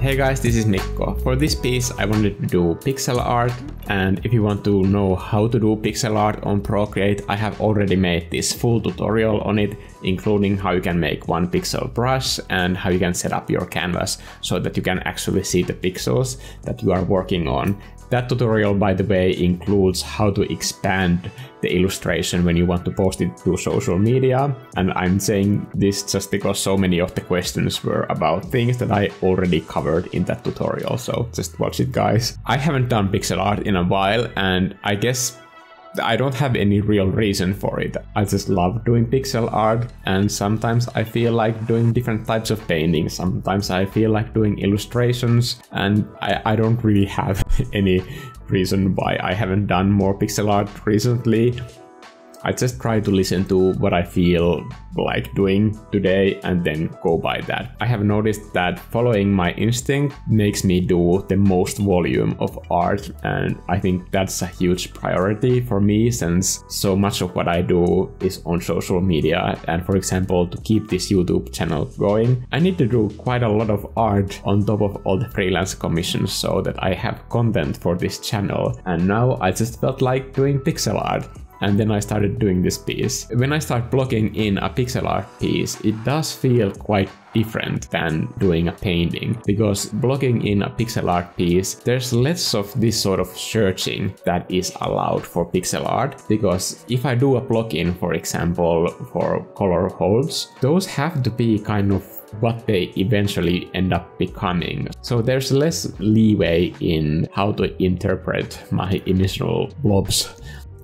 Hey guys, this is Mikko. For this piece I wanted to do pixel art, and if you want to know how to do pixel art on Procreate, I have already made this full tutorial on it, including how you can make one pixel brush and how you can set up your canvas so that you can actually see the pixels that you are working on. That tutorial, by the way, includes how to expand the illustration when you want to post it to social media. And I'm saying this just because so many of the questions were about things that I already covered in that tutorial. So just watch it, guys. I haven't done pixel art in a while, and I guess I don't have any real reason for it. I just love doing pixel art, and sometimes I feel like doing different types of painting. Sometimes I feel like doing illustrations, and I don't really have any reason why I haven't done more pixel art recently. I just try to listen to what I feel like doing today and then go by that. I have noticed that following my instinct makes me do the most volume of art, and I think that's a huge priority for me since so much of what I do is on social media. And for example, to keep this YouTube channel going, I need to do quite a lot of art on top of all the freelance commissions so that I have content for this channel. And now I just felt like doing pixel art. And then I started doing this piece. When I start blocking in a pixel art piece, it does feel quite different than doing a painting, because blocking in a pixel art piece, there's less of this sort of searching that is allowed for pixel art. Because if I do a block-in, for example, for color holds, those have to be kind of what they eventually end up becoming. So there's less leeway in how to interpret my initial blobs.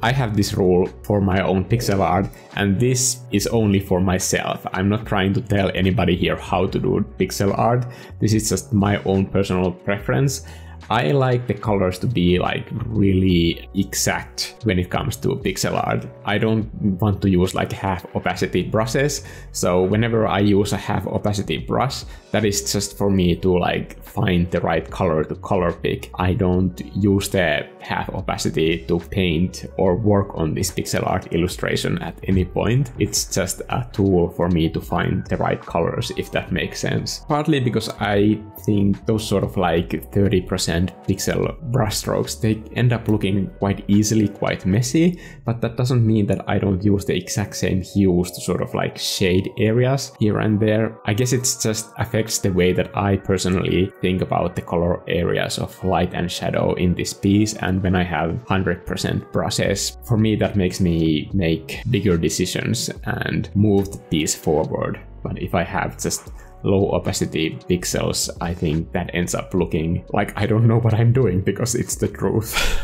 I have this rule for my own pixel art, and this is only for myself. I'm not trying to tell anybody here how to do pixel art. This is just my own personal preference. I like the colors to be like really exact when it comes to pixel art. I don't want to use like half opacity brushes. So whenever I use a half opacity brush, that is just for me to like find the right color to color pick. I don't use the half opacity to paint or work on this pixel art illustration at any point. It's just a tool for me to find the right colors, if that makes sense. Partly because I think those sort of like 30% pixel brushstrokes, they end up looking quite easily quite messy, but that doesn't mean that I don't use the exact same hues to sort of like shade areas here and there. I guess it just affects the way that I personally think about the color areas of light and shadow in this piece. And when I have 100% brushes, for me that makes me make bigger decisions and move the piece forward. But if I have just low opacity pixels, I think that ends up looking like I don't know what I'm doing, because it's the truth.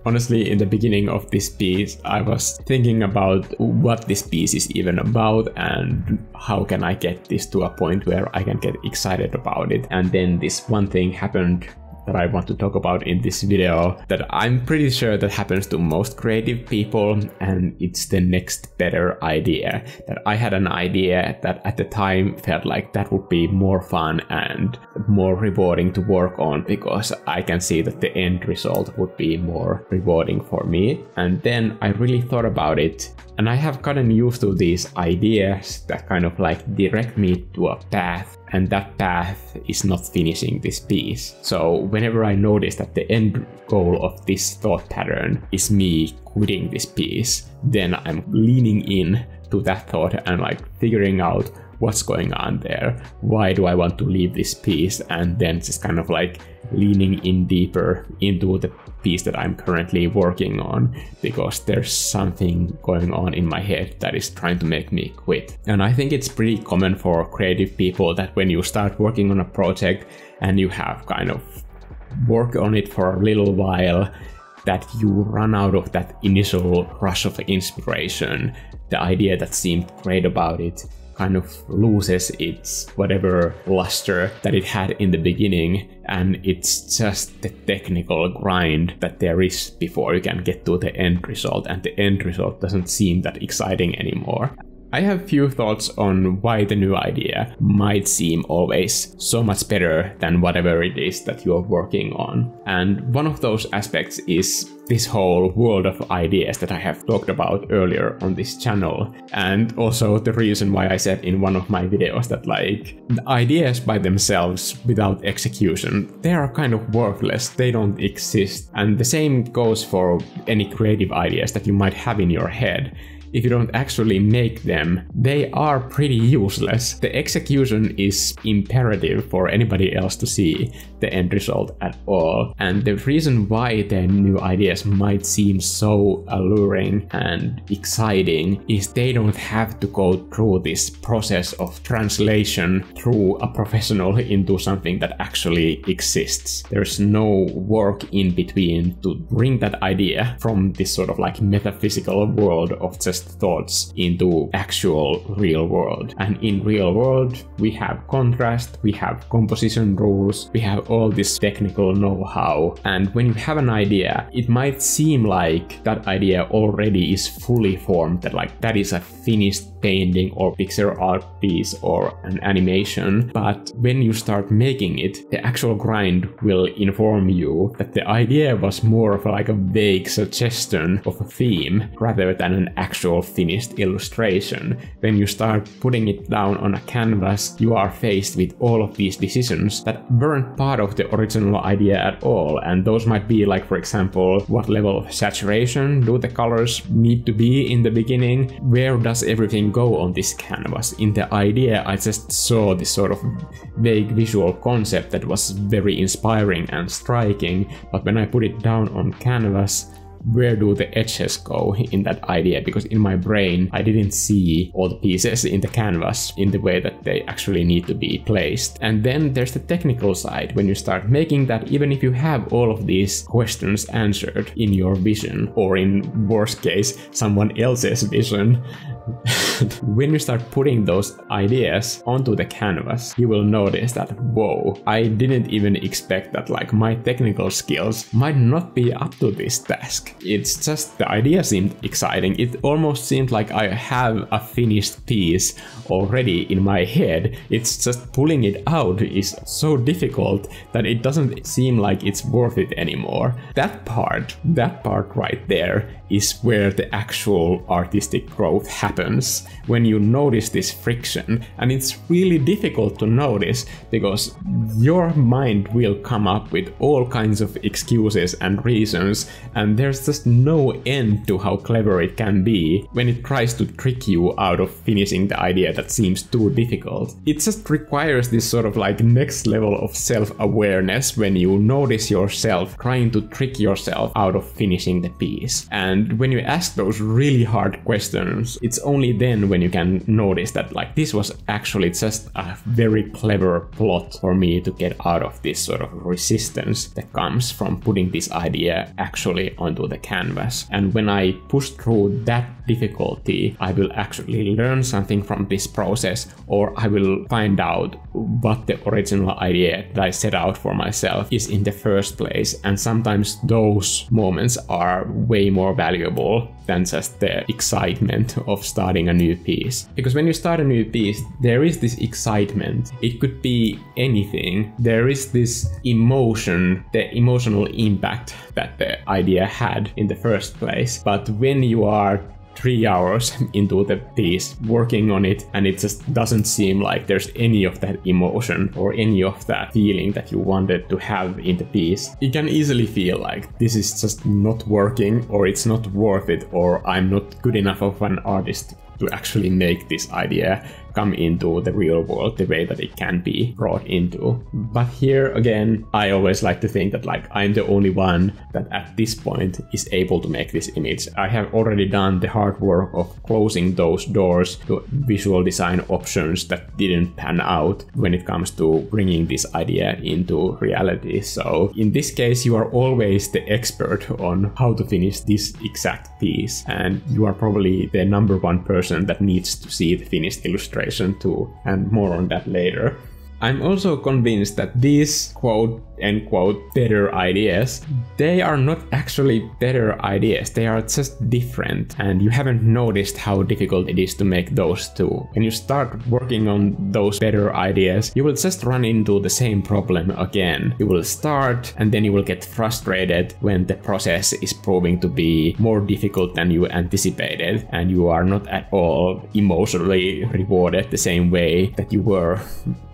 Honestly, in the beginning of this piece, I was thinking about what this piece is even about and how can I get this to a point where I can get excited about it. And then this one thing happened that I want to talk about in this video that I'm pretty sure that happens to most creative people, and it's the next better idea. That I had an idea that at the time felt like that would be more fun and more rewarding to work on, because I can see that the end result would be more rewarding for me. And then I really thought about it, and I have gotten used to these ideas that kind of like direct me to a path, and that path is not finishing this piece. So whenever I notice that the end goal of this thought pattern is me quitting this piece, then I'm leaning in to that thought and like figuring out what's going on there. Why do I want to leave this piece? And then just kind of like leaning in deeper into the piece that I'm currently working on, because there's something going on in my head that is trying to make me quit. And I think it's pretty common for creative people that when you start working on a project and you have kind of worked on it for a little while, that you run out of that initial rush of inspiration. The idea that seemed great about it kind of loses its whatever luster that it had in the beginning, and it's just the technical grind that there is before you can get to the end result, and the end result doesn't seem that exciting anymore. I have few thoughts on why the new idea might seem always so much better than whatever it is that you're working on. And one of those aspects is this whole world of ideas that I have talked about earlier on this channel. And also the reason why I said in one of my videos that like the ideas by themselves without execution, they are kind of worthless, they don't exist. And the same goes for any creative ideas that you might have in your head. If you don't actually make them, they are pretty useless. The execution is imperative for anybody else to see the end result at all. And the reason why the new ideas might seem so alluring and exciting is they don't have to go through this process of translation through a professional into something that actually exists. There's no work in between to bring that idea from this sort of like metaphysical world of just thoughts into actual real world. And in real world we have contrast, we have composition rules, we have all this technical know-how, and when you have an idea it might seem like that idea already is fully formed, that like that is a finished painting or pixel art piece or an animation, but when you start making it, the actual grind will inform you that the idea was more of like a vague suggestion of a theme rather than an actual finished illustration. When you start putting it down on a canvas, you are faced with all of these decisions that weren't part of the original idea at all, and those might be like, for example, what level of saturation do the colors need to be in the beginning, where does everything go on this canvas. In the idea I just saw this sort of vague visual concept that was very inspiring and striking, but when I put it down on canvas, where do the edges go in that idea? Because in my brain I didn't see all the pieces in the canvas in the way that they actually need to be placed. And then there's the technical side. When you start making that, even if you have all of these questions answered in your vision, or in worst case someone else's vision, when you start putting those ideas onto the canvas, you will notice that, whoa, I didn't even expect that like my technical skills might not be up to this task. It's just the idea seemed exciting. It almost seemed like I have a finished piece already in my head. It's just pulling it out is so difficult that it doesn't seem like it's worth it anymore. That part right there is where the actual artistic growth happens, when you notice this friction. And it's really difficult to notice because your mind will come up with all kinds of excuses and reasons, and there's just no end to how clever it can be when it tries to trick you out of finishing the idea that seems too difficult. It just requires this sort of like next level of self-awareness when you notice yourself trying to trick yourself out of finishing the piece. And when you ask those really hard questions, it's only then when you can notice that like this was actually just a very clever plot for me to get out of this sort of resistance that comes from putting this idea actually onto the canvas. And when I push through that difficulty, I will actually learn something from this process, or I will find out what the original idea that I set out for myself is in the first place. And sometimes those moments are way more valuable than just the excitement of starting a new piece. Because when you start a new piece, there is this excitement. It could be anything. There is this emotion, the emotional impact that the idea had in the first place. But when you are 3 hours into the piece working on it and it just doesn't seem like there's any of that emotion or any of that feeling that you wanted to have in the piece, you can easily feel like this is just not working, or it's not worth it, or I'm not good enough of an artist to actually make this idea come into the real world the way that it can be brought into. But here again, I always like to think that like I'm the only one that at this point is able to make this image. I have already done the hard work of closing those doors to visual design options that didn't pan out when it comes to bringing this idea into reality. So in this case, you are always the expert on how to finish this exact piece, and you are probably the number one person that needs to see the finished illustration too, and more on that later. I'm also convinced that these quote-unquote better ideas, they are not actually better ideas, they are just different, and you haven't noticed how difficult it is to make those two. When you start working on those better ideas, you will just run into the same problem again. You will start and then you will get frustrated when the process is proving to be more difficult than you anticipated, and you are not at all emotionally rewarded the same way that you were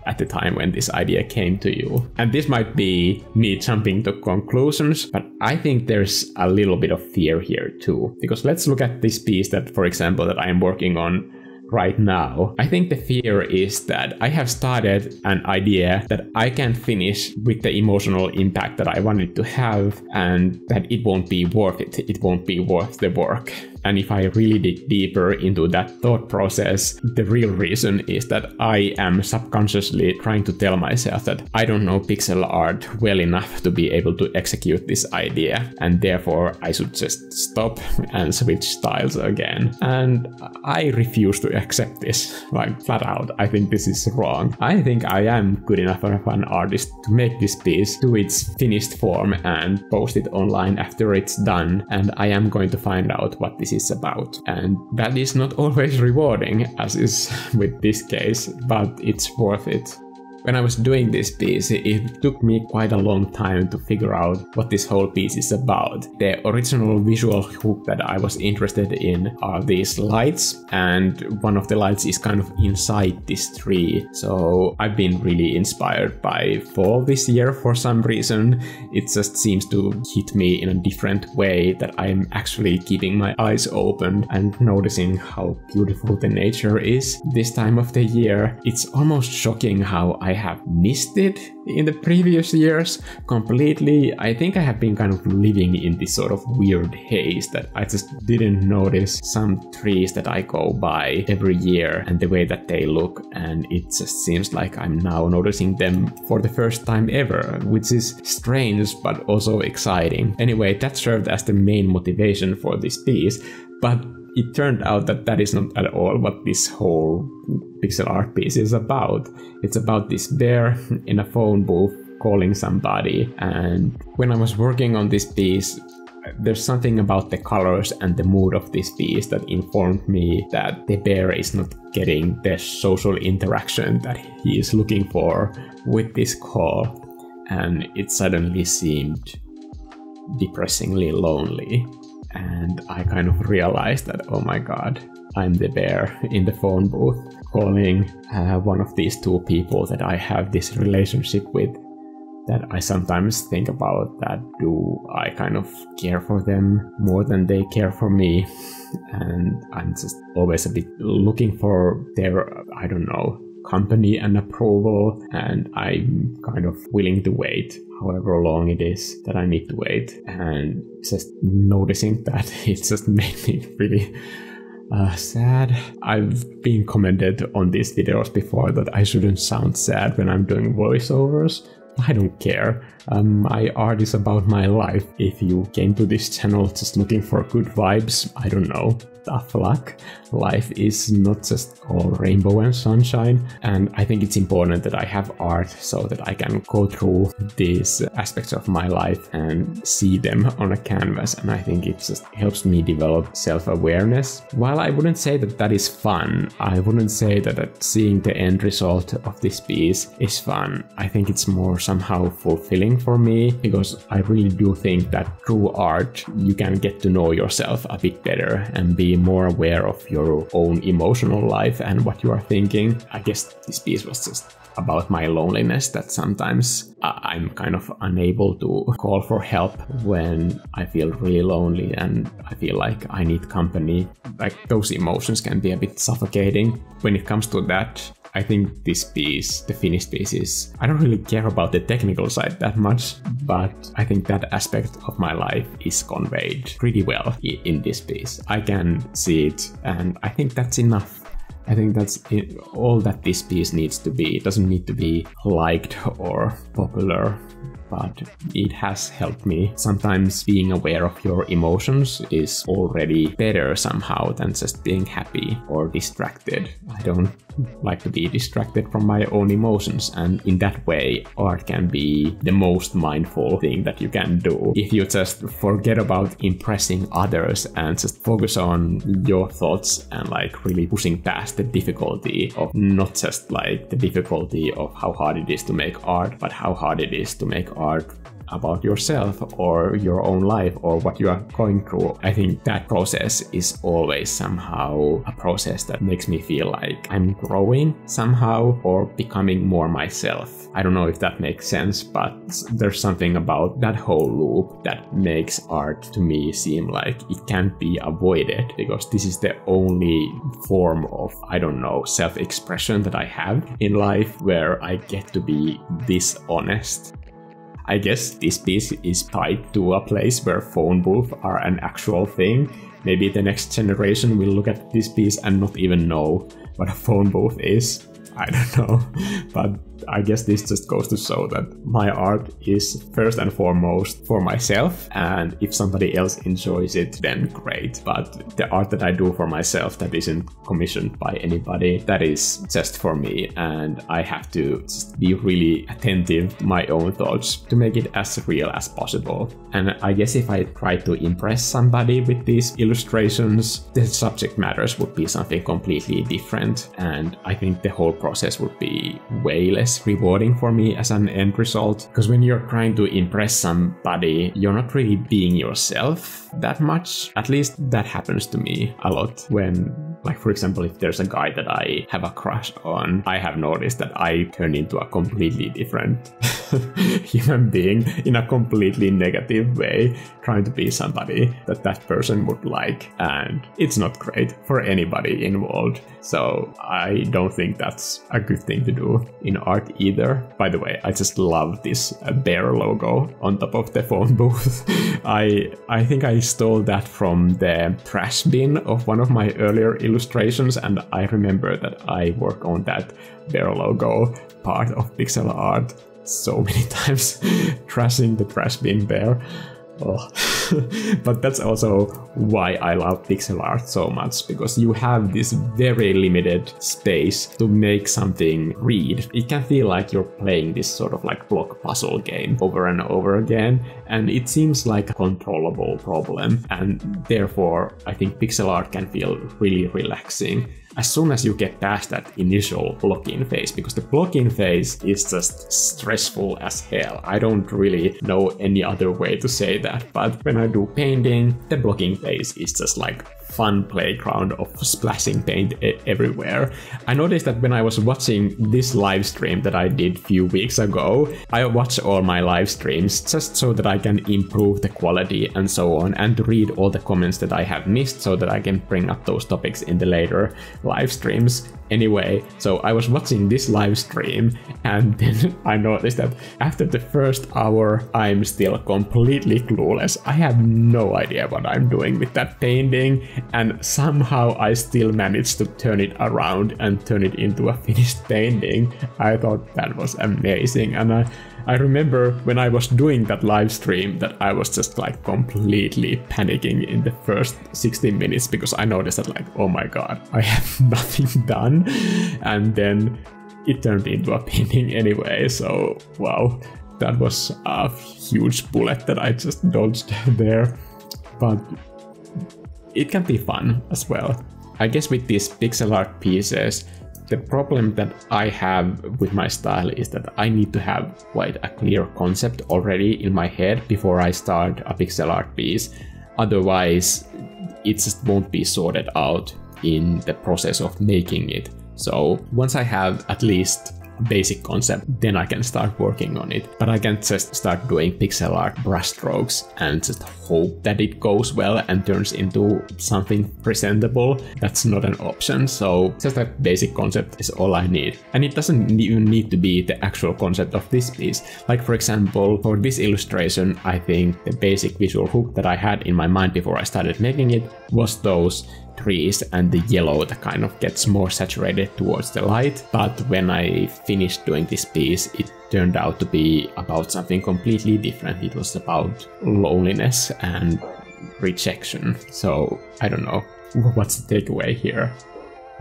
at the time when this idea came to you. And this might be me jumping to conclusions, but I think there's a little bit of fear here too. Because let's look at this piece that, for example, that I am working on right now. I think the fear is that I have started an idea that I can't finish with the emotional impact that I wanted to have, and that it won't be worth it. It won't be worth the work. And if I really dig deeper into that thought process, the real reason is that I am subconsciously trying to tell myself that I don't know pixel art well enough to be able to execute this idea, and therefore I should just stop and switch styles again. And I refuse to accept this, like flat out. I think this is wrong. I think I am good enough of an artist to make this piece to its finished form and post it online after it's done, and I am going to find out what this is about. And that is not always rewarding, as is with this case, but it's worth it. When I was doing this piece, it took me quite a long time to figure out what this whole piece is about. The original visual hook that I was interested in are these lights, and one of the lights is kind of inside this tree. So I've been really inspired by fall this year for some reason. It just seems to hit me in a different way, that I'm actually keeping my eyes open and noticing how beautiful the nature is this time of the year. It's almost shocking how I have missed it in the previous years completely. I think I have been kind of living in this sort of weird haze that I just didn't notice some trees that I go by every year and the way that they look, and it just seems like I'm now noticing them for the first time ever, which is strange but also exciting. Anyway, that served as the main motivation for this piece, but it turned out that that is not at all what this whole pixel art piece is about. It's about this bear in a phone booth calling somebody, and when I was working on this piece, there's something about the colors and the mood of this piece that informed me that the bear is not getting the social interaction that he is looking for with this call, and it suddenly seemed depressingly lonely. And I kind of realized that, oh my god, I'm the bear in the phone booth calling one of these two people that I have this relationship with, that I sometimes think about, that do I kind of care for them more than they care for me? And I'm just always a bit looking for their, I don't know, company and approval, and I'm kind of willing to wait however long it is that I need to wait. And just noticing that, it just made me really sad. I've been commented on these videos before that I shouldn't sound sad when I'm doing voiceovers. I don't care. My art is about my life. If you came to this channel just looking for good vibes, I don't know, tough luck. Life is not just all rainbow and sunshine, and I think it's important that I have art so that I can go through these aspects of my life and see them on a canvas, and I think it just helps me develop self-awareness. While I wouldn't say that that is fun, I wouldn't say that seeing the end result of this piece is fun. I think it's more somehow fulfilling for me, because I really do think that through art you can get to know yourself a bit better and be more aware of your own emotional life and what you are thinking. I guess this piece was just about my loneliness, that sometimes I'm kind of unable to call for help when I feel really lonely and I feel like I need company. Like, those emotions can be a bit suffocating. When it comes to that, I think this piece, the finished piece, is, I don't really care about the technical side that much, but I think that aspect of my life is conveyed pretty well in this piece. I can see it, and I think that's enough. I think that's all that this piece needs to be. It doesn't need to be liked or popular. but it has helped me. Sometimes being aware of your emotions is already better somehow than just being happy or distracted. I don't like to be distracted from my own emotions, and in that way art can be the most mindful thing that you can do. If you just forget about impressing others and just focus on your thoughts and like really pushing past the difficulty of not just like the difficulty of how hard it is to make art, but how hard it is to make art about yourself or your own life or what you are going through. I think that process is always somehow a process that makes me feel like I'm growing somehow or becoming more myself. I don't know if that makes sense, but there's something about that whole loop that makes art to me seem like it can't be avoided, because this is the only form of, I don't know, self-expression that I have in life where I get to be this honest. I guess this piece is tied to a place where phone booths are an actual thing. Maybe the next generation will look at this piece and not even know what a phone booth is. I don't know, but I guess this just goes to show that my art is first and foremost for myself, and if somebody else enjoys it, then great. But the art that I do for myself that isn't commissioned by anybody, that is just for me, and I have to just be really attentive to my own thoughts to make it as real as possible. And I guess if I try to impress somebody with these illustrations, the subject matters would be something completely different, and I think the whole process would be way less rewarding for me as an end result. Because when you're trying to impress somebody, you're not really being yourself that much. At least that happens to me a lot when, like, for example, if there's a guy that I have a crush on, I have noticed that I turn into a completely different human being in a completely negative way, trying to be somebody that that person would like, and it's not great for anybody involved. So I don't think that's a good thing to do in art either. By the way, I just love this bear logo on top of the phone booth. I think I stole that from the trash bin of one of my earlier illustrations, and I remember that I work on that bear logo part of pixel art so many times, trashing the trash bin bear. Oh. But that's also why I love pixel art so much, because you have this very limited space to make something read. It can feel like you're playing this sort of like block puzzle game over and over again, and it seems like a controllable problem, and therefore I think pixel art can feel really relaxing as soon as you get past that initial block-in phase, because the block-in phase is just stressful as hell. I don't really know any other way to say that, but when I do painting, the blocking phase is just like fun playground of splashing paint everywhere. I noticed that when I was watching this live stream that I did a few weeks ago, I watch all my live streams just so that I can improve the quality and so on, and to read all the comments that I have missed so that I can bring up those topics in the later live streams. Anyway, so I was watching this live stream, and then I noticed that after the first hour, I'm still completely clueless. I have no idea what I'm doing with that painting, and somehow I still managed to turn it around and turn it into a finished painting. I thought that was amazing, and I remember when I was doing that live stream that I was just like completely panicking in the first 16 minutes, because I noticed that like, oh my god, I have nothing done, and then it turned into a painting anyway. So wow, that was a huge bullet that I just dodged there, but it can be fun as well. I guess with these pixel art pieces, the problem that I have with my style is that I need to have quite a clear concept already in my head before I start a pixel art piece. Otherwise, it just won't be sorted out in the process of making it. So once I have at least a basic concept, then I can start working on it. But I can't just start doing pixel art brushstrokes and just hope that it goes well and turns into something presentable. That's not an option. So just a basic concept is all I need. And it doesn't even need to be the actual concept of this piece. Like for example, for this illustration, I think the basic visual hook that I had in my mind before I started making it was those trees and the yellow that kind of gets more saturated towards the light. But when I finished doing this piece, it turned out to be about something completely different. It was about loneliness and rejection. So I don't know, what's the takeaway here?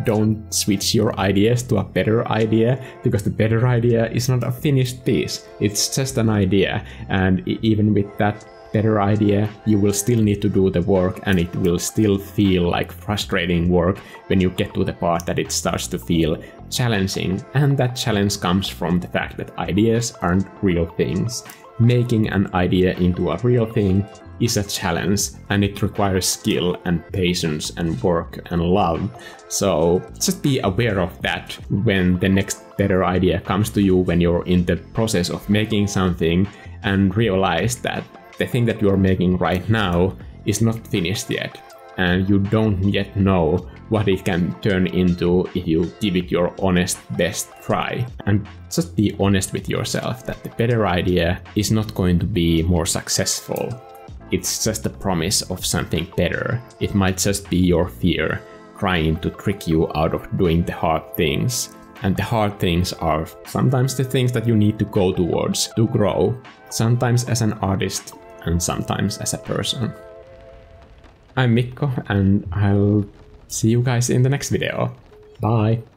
Don't switch your ideas to a better idea, because the better idea is not a finished piece. It's just an idea, and even with that better idea, you will still need to do the work, and it will still feel like frustrating work when you get to the part that it starts to feel challenging. And that challenge comes from the fact that ideas aren't real things. Making an idea into a real thing is a challenge, and it requires skill and patience and work and love. So just be aware of that when the next better idea comes to you, when you're in the process of making something, and realize that the thing that you're making right now is not finished yet, and you don't yet know what it can turn into if you give it your honest best try. And just be honest with yourself that the better idea is not going to be more successful. It's just a promise of something better. It might just be your fear trying to trick you out of doing the hard things. And the hard things are sometimes the things that you need to go towards to grow, sometimes as an artist and sometimes as a person. I'm Mikko, and I'll see you guys in the next video. Bye!